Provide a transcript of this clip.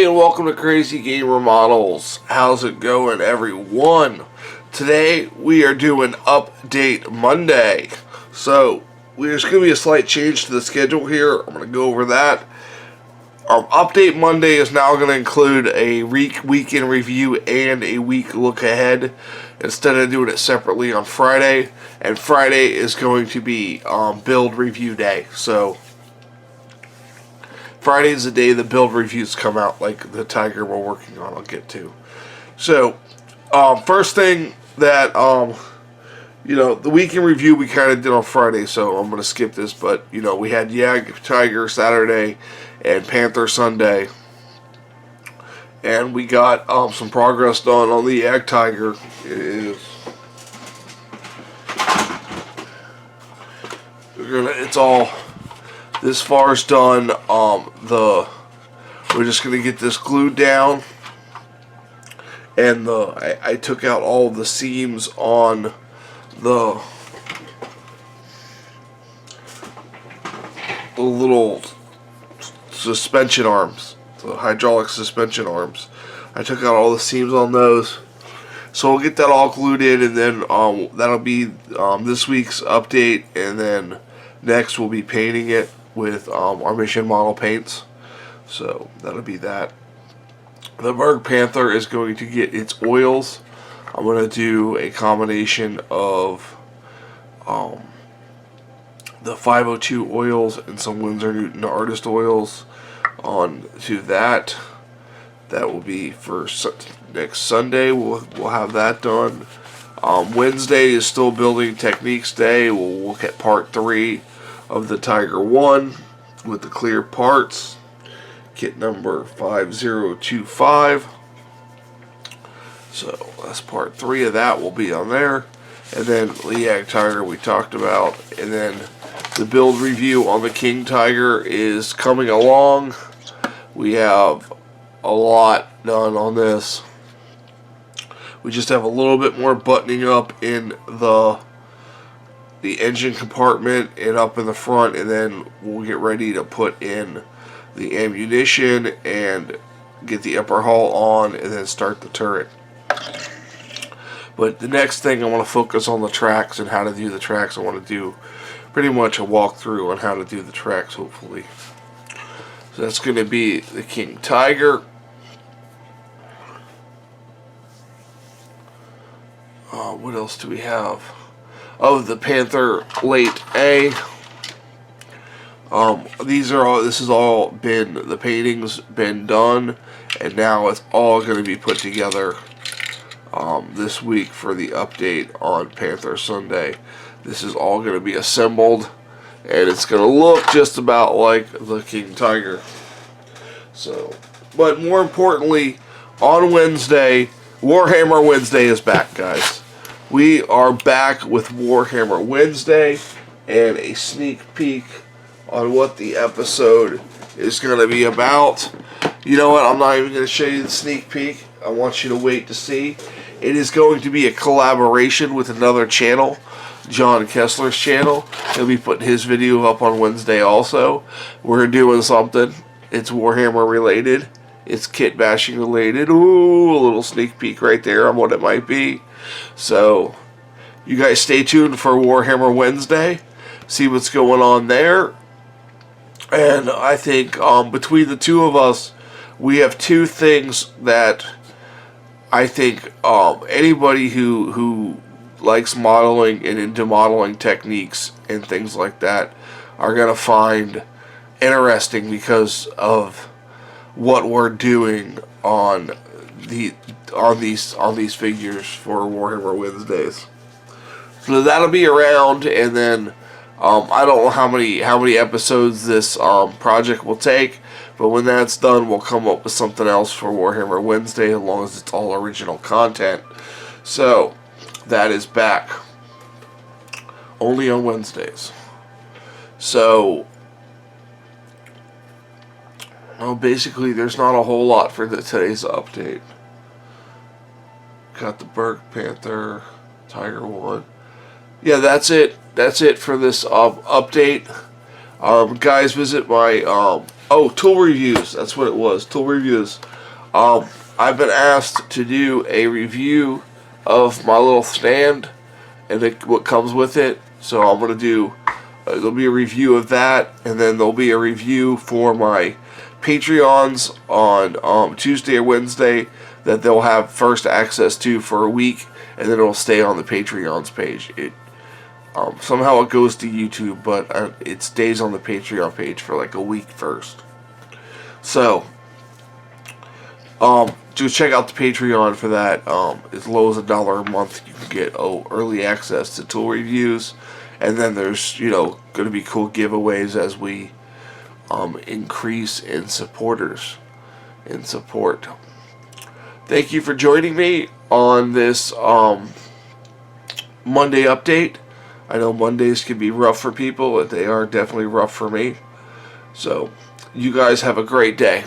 and welcome to Crazy Gamer Models. How's it going, everyone? Today we are doing Update Monday. So there's going to be a slight change to the schedule here. I'm going to go over that. Update Monday is now going to include a weekend review and a week look ahead, instead of doing it separately on Friday. And Friday is going to be build review day. So Friday is the day the build reviews come out, like the Tiger we're working on, I'll get to. So, first thing that, the weekend review we kind of did on Friday, so I'm going to skip this, but, we had Yag Tiger Saturday and Panther Sunday. And we got some progress done on the Yag Tiger. It's all... This far is done. We're just gonna get this glued down, and I took out all the seams on the little suspension arms, the hydraulic suspension arms. I took out all the seams on those, so we'll get that all glued in, and then that'll be this week's update, and then next we'll be painting it with our Mission Model paints. So that'll be that. The Berg Panther is going to get its oils. I'm going to do a combination of the 502 oils and some Winsor Newton Artist oils on to that. That will be for next Sunday. We'll have that done. Wednesday is still building techniques day. We'll look at part 3 of the Tiger 1 with the clear parts, kit number 5025. So that's part 3 of that will be on there. And then the Yag Tiger we talked about, and then the build review on the King Tiger is coming along. We have a lot done on this. We just have a little bit more buttoning up in the engine compartment and up in the front, and then we'll get ready to put in the ammunition and get the upper hull on, and then start the turret. But the next thing, I want to focus on the tracks and how to do the tracks. I want to do pretty much a walkthrough on how to do the tracks, hopefully. So that's going to be the King Tiger. What else do we have? Of the Panther Late A. This has all been, the painting's been done, and now it's all going to be put together this week for the update on Panther Sunday. This is all going to be assembled, and it's going to look just about like the King Tiger. So, but more importantly, on Wednesday, Warhammer Wednesday is back, guys. We are back with Warhammer Wednesday and a sneak peek on what the episode is going to be about. You know what? I'm not even going to show you the sneak peek. I want you to wait to see. It is going to be a collaboration with another channel, John Kessler's channel. He'll be putting his video up on Wednesday also. We're doing something. It's Warhammer related. It's kit bashing related. Ooh, a little sneak peek right there on what it might be. So, you guys stay tuned for Warhammer Wednesday. See what's going on there. And I think between the two of us, we have two things that I think anybody who likes modeling and into modeling techniques and things like that are going to find interesting because of what we're doing on these figures for Warhammer Wednesdays. So that'll be around, and then I don't know how many episodes this project will take, but when that's done, we'll come up with something else for Warhammer Wednesday, as long as it's all original content. So that is back only on Wednesdays. So basically, there's not a whole lot for today's update. Got the Berg Panther Tiger 1. Yeah, that's it. That's it for this update. Guys, visit my tool reviews. That's what it was. Tool reviews. I've been asked to do a review of my little stand and what comes with it. So I'm going to do, there'll be a review of that, and then there'll be a review for my Patreons on Tuesday or Wednesday that they'll have first access to for a week, and then it'll stay on the Patreons page. Somehow it goes to YouTube, but it stays on the Patreon page for like a week first. So, just check out the Patreon for that. As low as $1 a month, you can get early access to tool reviews, and then there's going to be cool giveaways as we increase in supporters and support. Thank you for joining me on this Monday update. I know Mondays can be rough for people, but they are definitely rough for me. So, you guys have a great day.